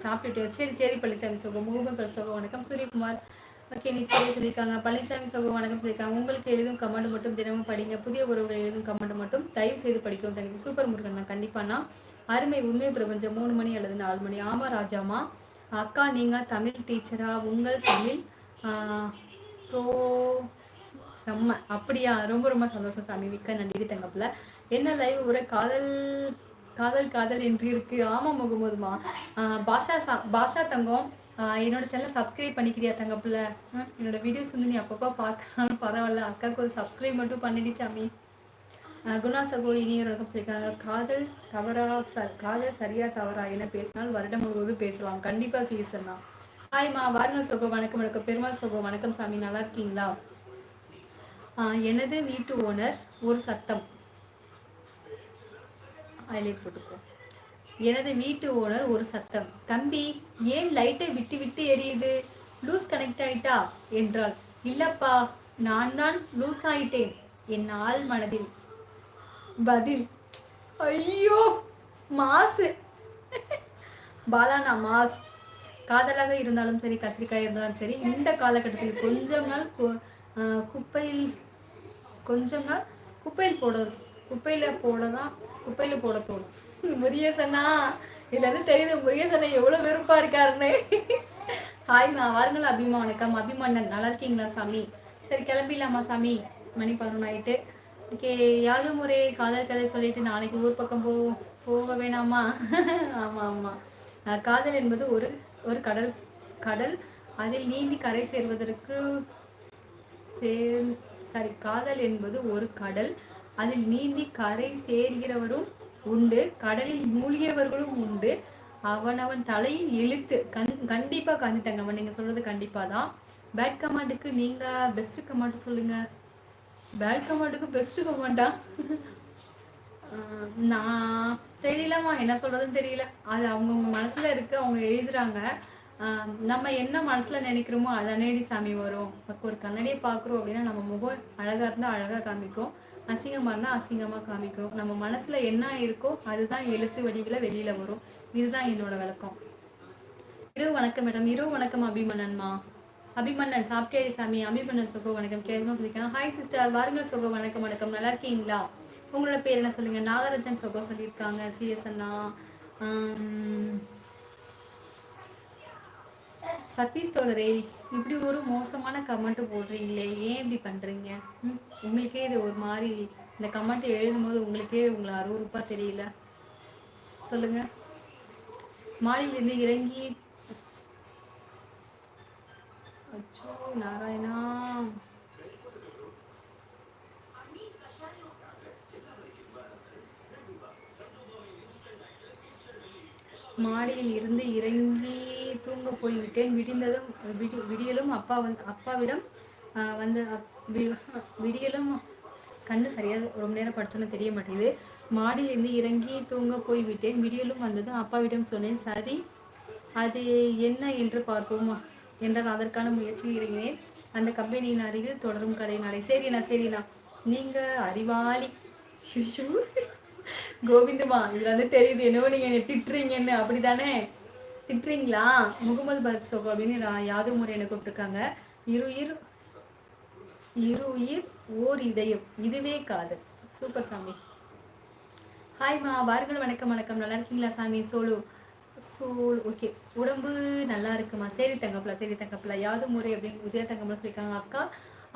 சாப்பிட்டுட்டு சரி சரி பழனிசாமி சோகம் முகமது சோகம் வணக்கம் சூரியகுமார் ஓகே நித்திரை சொல்லியிருக்காங்க பழனிசாமி சோகம் வணக்கம் சொல்லியிருக்காங்க உங்களுக்கு எழுதும் கமெண்ட் மட்டும் தினமும் படிங்க புதிய உறவுகள் எழுதும் கமெண்ட் மட்டும் தயவு செய்து படிக்கும் தனக்கு சூப்பர் முருகன் நான் கண்டிப்பானா அருமை உண்மை பிரபஞ்சம் 3 மணி அல்லது 4 மணி ஆமா ராஜாமா அக்கா நீங்கள் தமிழ் டீச்சரா உங்கள் தமிழ் ப்ரோ செம்ம அப்படியா ரொம்ப ரொம்ப சந்தோஷம் சாமி மிக்க நன்றி தங்கப்பில் என்ன லைவ் ஒரு காதல் காதல் காதல் என்று இருக்கு ஆமாம் முகமதுமா பாஷா தங்கம் என்னோட சேனல் சப்ஸ்கிரைப் பண்ணிக்கிறியா தங்கப்பில் என்னோட வீடியோஸ் வந்து நீ அப்பப்போ பார்க்கணும் பரவாயில்ல அக்காவுக்கு ஒரு சப்ஸ்கிரைப் மட்டும் பண்ணிடு சாமி குணா சகோ இனிய வணக்கம் சொல்லியிருக்காங்க காதல் தவறா காதல் சரியா தவறா என பேசினால் வருடம் முழுவதும் பேசலாம் கண்டிப்பாக சீசன்னா ஹாய்மா வாரண சகோ வணக்கம் வணக்கம் பெருமாள் சகோ வணக்கம் சாமி நல்லா இருக்கீங்களா எனது வீட்டு ஓனர் ஒரு சத்தம் ஹைலைட் போட்டுக்கோ எனது வீட்டு ஓனர் ஒரு சத்தம் தம்பி ஏன் லைட்டை விட்டு விட்டு எரியுது லூஸ் கனெக்ட் ஆயிட்டா என்றாள் இல்லப்பா நான் தான் லூஸ் ஆயிட்டேன் என் ஆள் மனதில் பதில் ஐயோ மாசு பாலானா மாஸ் காதலாக இருந்தாலும் சரி கத்திரிக்காய் இருந்தாலும் சரி இந்த காலகட்டத்தில் கொஞ்சம் நாள் குப்பையில் போட தோணும் முருகேசனா இதுல இருந்து தெரியுது முருகேசனா எவ்வளவு வெறுப்பா இருக்காருன்னு ஹாய்மா வாருங்கள் அபிமா வணக்கம் அபிமன்னன் நல்லா இருக்கீங்களா சாமி சரி கிளம்பிடலாமா சாமி மணி 11 ஆயிட்டு ஓகே யாது முறை காதல் கதை சொல்லிட்டு நாளைக்கு ஊர் பக்கம் போக வேணாமா ஆமா ஆமா காதல் என்பது ஒரு கடல் கடல் அதில் நீந்தி கரை சேர்வதற்கு காதல் என்பது ஒரு கடல் அதில் நீந்தி கரை சேர்கிறவரும் உண்டு கடலில் மூழ்கியவர்களும் உண்டு அவனவன் தலையில் இழுத்து கண்டிப்பா காந்தி தங்கம்மா நீங்க சொல்றது கண்டிப்பா தான் பேட் கமாண்டுக்கு நீங்க பெஸ்ட் கமாண்ட் சொல்லுங்க பேட் கமாண்டுக்கு பெஸ்ட் கமாண்டா நான் தெரியலம்மா என்ன சொல்றதுன்னு தெரியல அது அவங்கவுங்க மனசுல இருக்கு அவங்க எழுதுறாங்க நம்ம என்ன மனசுல நினைக்கிறோமோ அதானேடி சாமி வரும் ஒரு கண்ணடியை பார்க்குறோம் அப்படின்னா நம்ம முகம் அழகா இருந்தா அழகா காமிக்கும் அசிங்கமா இருந்தா அசிங்கமா காமிக்கும் நம்ம மனசுல என்ன இருக்கோ அதுதான் எழுத்து வடிவில் வெளியில வரும் இதுதான் என்னோட விளக்கம் இரவு வணக்கம் மேடம் இரவு வணக்கம் அபிமன்னன்மா அபிமன்னன் சாப்பிட்டேடி சாமி அபிமன்னன் சுகோ வணக்கம் கேள்வி சொல்லியிருக்காங்க ஹாய் சிஸ்டர் வாருங்கள் சுகோ வணக்கம் வணக்கம் நல்லா இருக்கீங்களா உங்களோட பேர் என்ன சொல்லுங்க நாகராஜன் சுகோ சொல்லியிருக்காங்க சிஎஸ் அண்ணா சதீஷ் தோழரே இப்படி ஒரு மோசமான கமெண்ட் போடுறீங்களே ஏன் இப்படி பண்றீங்க உங்களுக்கே இது ஒரு மாதிரி இந்த கமெண்ட் எழுதும் போது உங்களுக்கே உங்களை அருவருப்பா தெரியல சொல்லுங்க மாடியிலிருந்து இறங்கி அச்சோ நாராயணா மாடியில் இருந்து இறங்கி தூங்க போய்விட்டேன் விடிந்ததும் விடியலும் அப்பாவிடம் வந்து விடியலும் கண்ணு சரியாக ரொம்ப நேரம் படிச்சோன்னு தெரிய மாட்டேங்குது மாடியிலிருந்து இறங்கி தூங்க போய்விட்டேன் விடியலும் வந்ததும் அப்பாவிடம் சொன்னேன் சரி அது என்ன என்று பார்ப்போமா என்றால் அதற்கான முயற்சியில் இறங்கினேன் அந்த கம்பெனியின் அருகில் தொடரும் கதை நாளை சரிண்ணா நீங்க அறிவாளி கோவிந்தமா இதுல வந்து தெரியுது என்னவோ நீங்க என்ன திட்டுறீங்கன்னு அப்படித்தானே திட்டுறீங்களா முகமது பரத் சோகோ அப்படின்னு யாதவ் முறை என்ன கூப்பிட்டுருக்காங்க இரு உயிர் ஓர் இதயம் இதுவே காதல் சூப்பர் சாமி ஹாய்மா வாருங்கள் வணக்கம் வணக்கம் நல்லா இருக்கீங்களா சாமி சோலு ஓகே உடம்பு நல்லா இருக்குமா சரி தங்கப்பலா யாதவ் முறை அப்படின்னு உதய தங்கப்பல சொல்லியிருக்காங்க அக்கா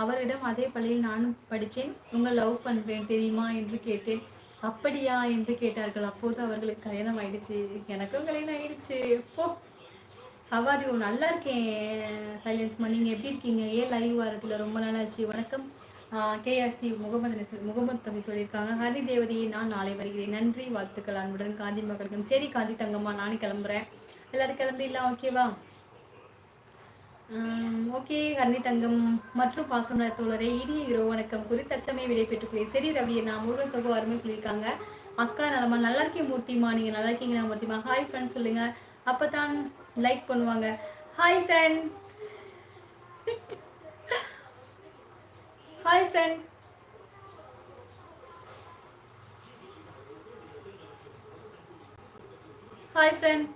அவரிடம் அதே பள்ளியில் நானும் படித்தேன் உங்கள் லவ் பண்ணுறேன் தெரியுமா என்று கேட்டேன் அப்படியா என்று கேட்டார்கள் அப்போது அவர்களுக்கு கல்யாணம் ஆயிடுச்சு எனக்கும் கல்யாணம் ஆயிடுச்சு எப்போ ஹவார் யூ நல்லா இருக்கேன் சைலன்ஸ்மா நீங்கள் எப்படி இருக்கீங்க ஏன் லைவ் வாரத்தில் ரொம்ப நாள் ஆச்சு வணக்கம் கேஆர்சி முகமது தம்பி சொல்லியிருக்காங்க ஹரி தேவதையை நான் நாளை வருகிறேன் நன்றி வாழ்த்துக்கள் அன்புடன் காந்தி மகளுக்கும் சரி காந்தி தங்கம்மா நானும் கிளம்புறேன் எல்லாரும் கிளம்பிடலாம் ஓகேவா ஓகே ஹர்னி தங்கம் மற்றும் பாசமலர் தோழரை இனிய இரவு வணக்கம் குறித்தச்சமே விடை பெற்றுக்கிறேன் சரி ரவி நான் முருகன் சகோ அருமை சொல்லியிருக்காங்க அக்கா நலமா நல்லா இருக்கேன் மூர்த்திமா நீங்க நல்லா இருக்கீங்களா மூர்த்திமா ஹாய் ஃப்ரெண்ட்ஸ் சொல்லுங்க அப்பதான் லைக் பண்ணுவாங்க hi friend hi friend hi friend